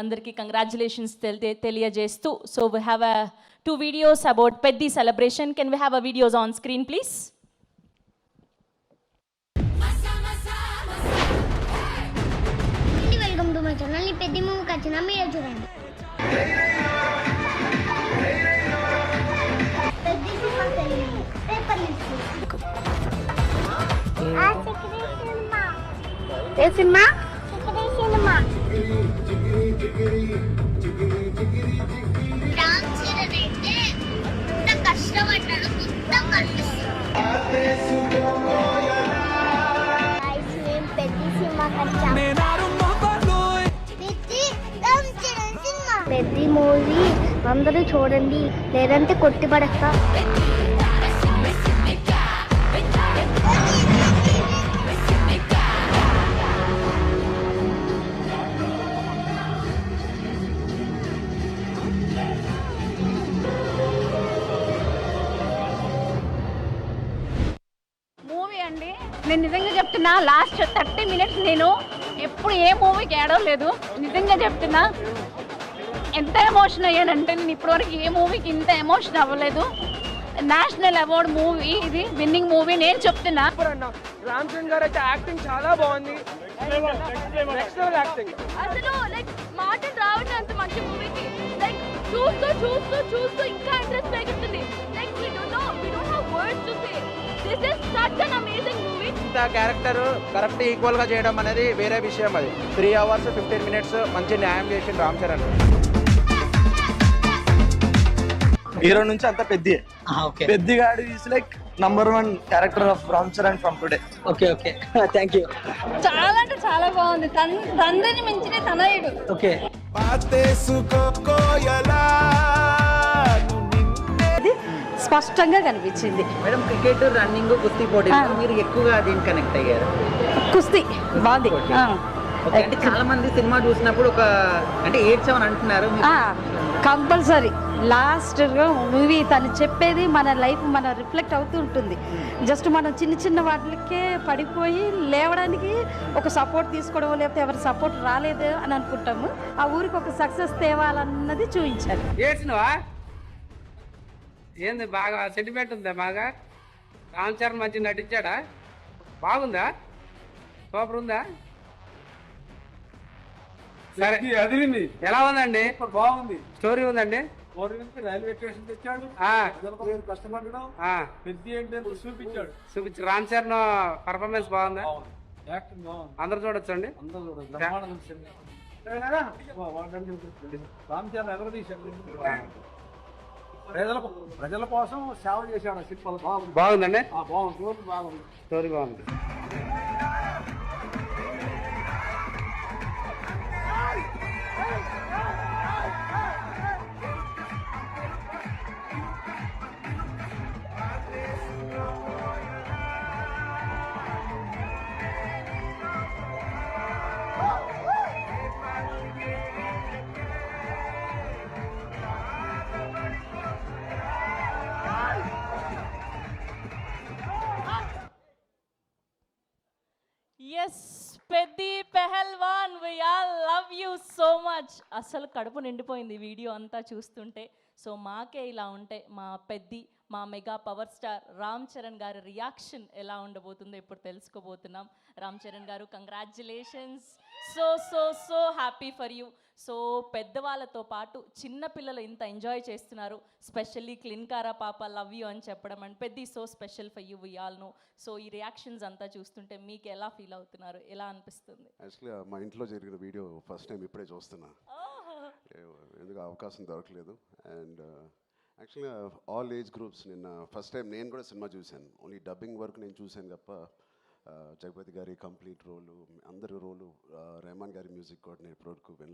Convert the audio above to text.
అందరికీ కంగ్రాచులేషన్స్ తెలియజేస్తూ so we have two videos about Peddi celebration. Can we have videos on screen please? Welcome to my channel. ఈ పెద్ది మూవీకి వచ్చిన మీరే చూడండి. పెద్ది సినిమా తెలుగు పేపర్ ఏ సినిమా? రామ్ చరణ్ అయితే ఎంత కష్టపడ్డాడు మొత్తం కనిపిస్తుంది. పెద్ది సినిమా పెద్ది మూవీ అందరూ చూడండి, లేదంటే కొట్టి పడేస్తా. నేను నిజంగా చెప్తున్నా, లాస్ట్ 30 minutes నేను ఎప్పుడు ఏ మూవీకి ఏడవలేదు. నిజంగా చెప్తున్నా, ఎంత ఎమోషన్ అయ్యానంటే నేను ఇప్పటివరకు ఏ మూవీకి ఇంత ఎమోషన్ అవ్వలేదు. నేషనల్ అవార్డ్ మూవీ ఇది, విన్నింగ్ మూవీ. నేను చెప్తున్నా రామ్ చరణ్ గారు అయితే యాక్టింగ్ చాలా బాగుంది. అసలు లైక్ మాటలు రావట్లేదు అంత మంచి మూవీకి. లైక్ చూస్తూ చూస్తూ చూస్తూ ఇంకా ఇంట్రెస్ట్ పెరుగుతుంది. Like we don't have words to say. This is such an amazing movie. ఇంత క్యారెక్టర్ కరెక్ట్ ఈక్వల్ గా చేయడం అనేది వేరే విషయం. అది 3 hours 15 minutes మంచి న్యాయం చేసిండు రామ్ చరణ్. హీరో నుంచి అంత పెద్దిగాడు is like #1 character of Ram Charan from today. Okay okay thank you. చాలా అంటే చాలా బాగుంది. తండ్రిని మించిన తనయుడు. ఓకే స్పష్టంగా కనిపించింది. మేడం, క్రికెట్, రన్నింగ్, కుస్తీ పోటీ మీరు ఎక్కువగా దీనికి కనెక్ట్ అయ్యారు? కుస్తీ బాగుంది. అంటే చాలా మంది సినిమా చూసినప్పుడు ఒక అంటే ఏడ్చామని అంటున్నారు. కంపల్సరీ లాస్ట్ మూవీ తను చెప్పేది మన లైఫ్ మన రిఫ్లెక్ట్ అవుతూ ఉంటుంది. జస్ట్ మనం చిన్న చిన్న వాటికే పడిపోయి లేవడానికి ఒక సపోర్ట్ తీసుకోవడం, లేకపోతే ఎవరి సపోర్ట్ రాలేదు అని అనుకుంటాము. ఆ ఊరికి ఒక సక్సెస్ తేవాలన్నది చూపించారు. ఏడ్చినవా? ఏంది బాగా సెంటిమెంట్ ఉందా? బాగా రామ్ చరణ్ మంచి నటించాడా? బాగుందా? సూపర్ ఉందా? సరే, ఎలా ఉందండి? బాగుంది. స్టోరీ ఉందండి. రైల్వే స్టేషన్ తెచ్చాడు, కష్టపడడం పెద్ద ఏంటంటే చూపించు. రామ్ చరణ్ పర్ఫార్మెన్స్ బాగుందా? యాక్టింగ్ బాగుంది. అందరు చూడొచ్చండి. రామ్ చరణ్ ఎగరదీశాడు. ప్రజల కోసం సేవ చేశాడు. సినిమా బాగుందండి. బాగుంది. స్టోరీ బాగుంది. Yes Peddi Pehalwan, we all love you so much. అసలు కడుపు నిండిపోయింది వీడియో అంతా చూస్తుంటే. సో మాకే ఇలా ఉంటే మా పెద్ది, మా mega power star Ram Charan గారి రియాక్షన్ ఎలా ఉండబోతుందో ఇప్పుడు తెలుసుకోబోతున్నాం. రామ్ చరణ్ గారు, congratulations. So so so happy for you. So పెద్దవాళ్ళతో పాటు చిన్నపిల్లలు ఇంత ఎంజాయ్ చేస్తున్నారు. స్పెషల్లీ క్లిన్కారా పాప లవ్ యూ అని చెప్పడం and Peddi so special for you, we all know. So ఈ రియాక్షన్స్ అంతా చూస్తుంటే మీకు ఎలా ఫీల్ అవుతున్నారు? ఎలా అనిపిస్తుంది? యాక్చువల్గా మా ఇంట్లో జరిగిన వీడియో ఫస్ట్ టైం ఇప్పుడే చూస్తున్నా. ఎందుకు అవకాశం దొరకలేదు. అండ్ యాక్చువల్గా ఆల్ ఏజ్ గ్రూప్స్ నిన్న ఫస్ట్ టైం నేను కూడా సినిమా చూశాను. ఓన్లీ డబ్బింగ్ వరకు నేను చూశాను తప్ప జగపతి గారి కంప్లీట్ రోలు, అందరి రోలు, రెహమాన్ గారి మ్యూజిక్ కూడా నేను ఇప్పటివరకు